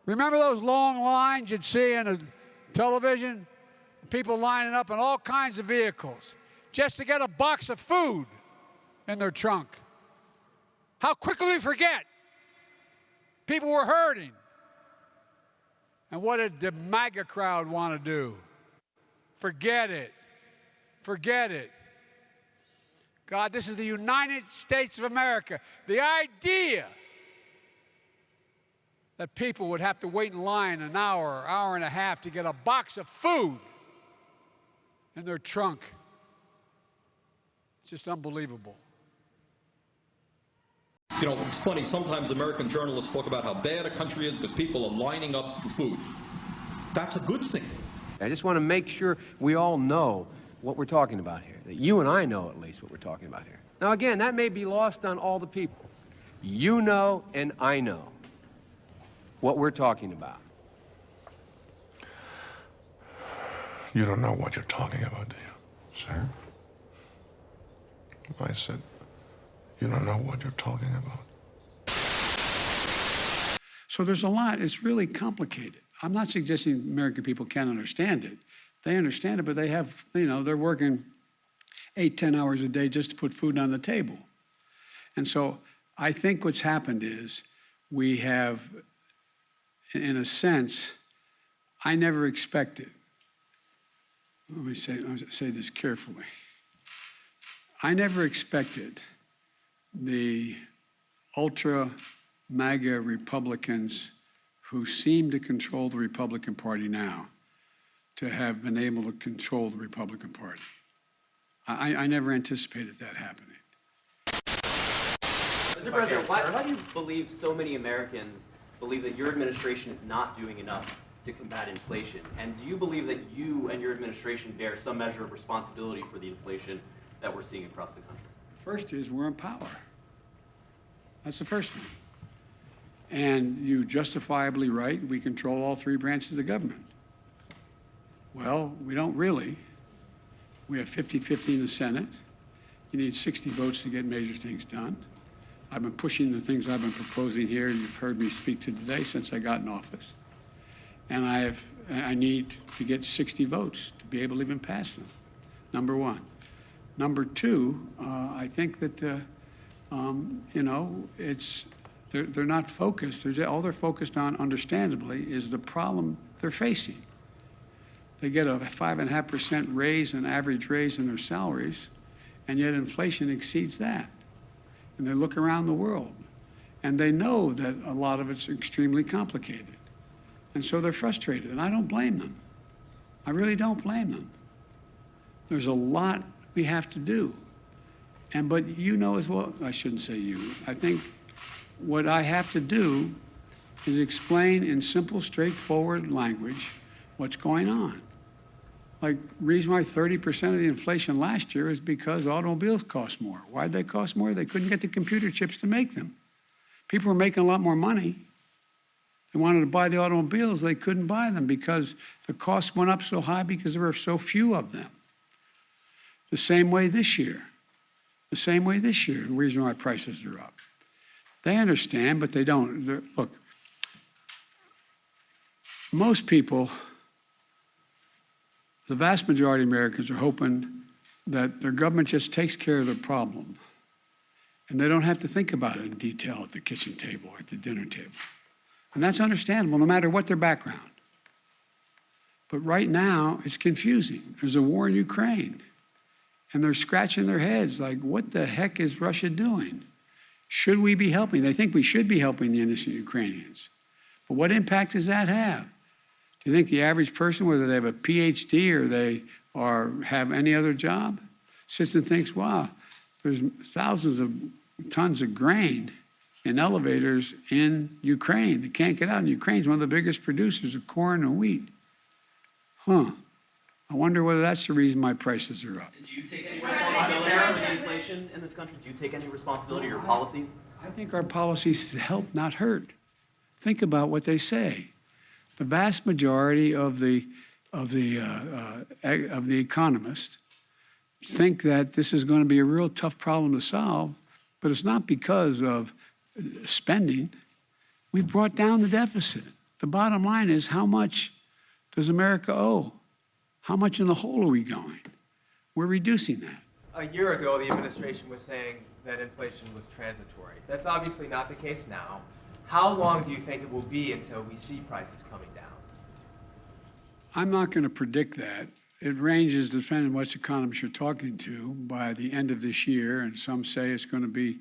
Remember those long lines you'd see on the television? People lining up in all kinds of vehicles just to get a box of food in their trunk. How quickly we forget. People were hurting. And what did the MAGA crowd want to do? Forget it. Forget it. God, this is the United States of America. The idea that people would have to wait in line an hour, hour and a half to get a box of food in their trunk. It's just unbelievable. You know, it's funny, sometimes American journalists talk about how bad a country is because people are lining up for food. That's a good thing. I just want to make sure we all know what we're talking about here, that you and I know at least what we're talking about here. Now again, that may be lost on all the people. You know and I know what we're talking about. You don't know what you're talking about, do you, sir? I said, you don't know what you're talking about. So there's a lot. It's really complicated. I'm not suggesting American people can't understand it. They understand it, but they have, you know, they're working 8-10 hours a day just to put food on the table. And so I think what's happened is we have, in a sense, I never expected, let me say this carefully. I never expected the ultra MAGA Republicans who seem to control the Republican Party now to have been able to control the Republican Party. I never anticipated that happening. Mr. President, why do you believe so many Americans believe that your administration is not doing enough to combat inflation? And do you believe that you and your administration bear some measure of responsibility for the inflation that we're seeing across the country? First is we're in power. That's the first thing. And you justifiably right, we control all three branches of the government. Well, we don't really. We have 50-50 in the Senate. You need 60 votes to get major things done. I've been pushing the things I've been proposing here, you've heard me speak to today since I got in office. And I need to get 60 votes to be able to even pass them, number one. Number two, I think that, you know, they're not focused. All they're focused on, understandably, is the problem they're facing. They get a 5.5% raise, an average raise in their salaries, and yet inflation exceeds that. And they look around the world, and they know that a lot of it's extremely complicated. And so they're frustrated, and I don't blame them. I really don't blame them. There's a lot we have to do. But you know as well, I shouldn't say you, I think what I have to do is explain in simple, straightforward language what's going on. Like, reason why 30% of the inflation last year is because automobiles cost more. Why'd they cost more? They couldn't get the computer chips to make them. People were making a lot more money. They wanted to buy the automobiles, they couldn't buy them because the costs went up so high because there were so few of them. The same way this year. The same way this year, the reason why prices are up. They understand, but they don't. Look, most people, the vast majority of Americans are hoping that their government just takes care of the problem and they don't have to think about it in detail at the kitchen table, or at the dinner table. And that's understandable, no matter what their background. But right now, it's confusing. There's a war in Ukraine, and they're scratching their heads like, what the heck is Russia doing? Should we be helping? They think we should be helping the innocent Ukrainians. But what impact does that have? Do you think the average person, whether they have a PhD or they have any other job, sits and thinks, wow, there's thousands of tons of grain in elevators in Ukraine. They can't get out. And Ukraine's one of the biggest producers of corn and wheat. Huh. I wonder whether that's the reason my prices are up. Do you take any responsibility for the inflation in this country? Do you take any responsibility for your policies? I think our policies help, not hurt. Think about what they say. The vast majority of the economists think that this is going to be a real tough problem to solve, but it's not because of spending. We've brought down the deficit. The bottom line is, how much does America owe? How much in the hole are we going? We're reducing that. A year ago, the administration was saying that inflation was transitory. That's obviously not the case now. How long do you think it will be until we see prices coming down? I'm not going to predict that. It ranges depending on which economists you're talking to by the end of this year, and some say it's going to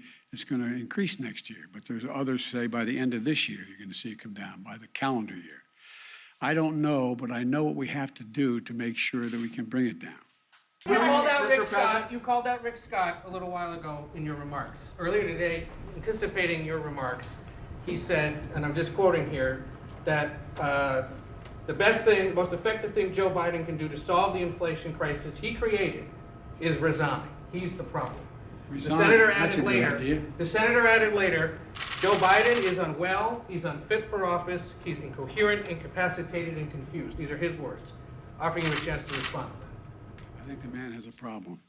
increase next year. But there's others say by the end of this year you're going to see it come down by the calendar year. I don't know, but I know what we have to do to make sure that we can bring it down. You called out Mr. Rick President. Scott. You called out Rick Scott a little while ago in your remarks. Earlier today, anticipating your remarks, he said, and I'm just quoting here, that the best thing, most effective thing Joe Biden can do to solve the inflation crisis he created is resign. He's the problem. Resign. The senator That's added a good later. idea. The senator added later, Joe Biden is unwell, he's unfit for office, he's incoherent, incapacitated, and confused. These are his words. Offering you a chance to respond to that. I think the man has a problem.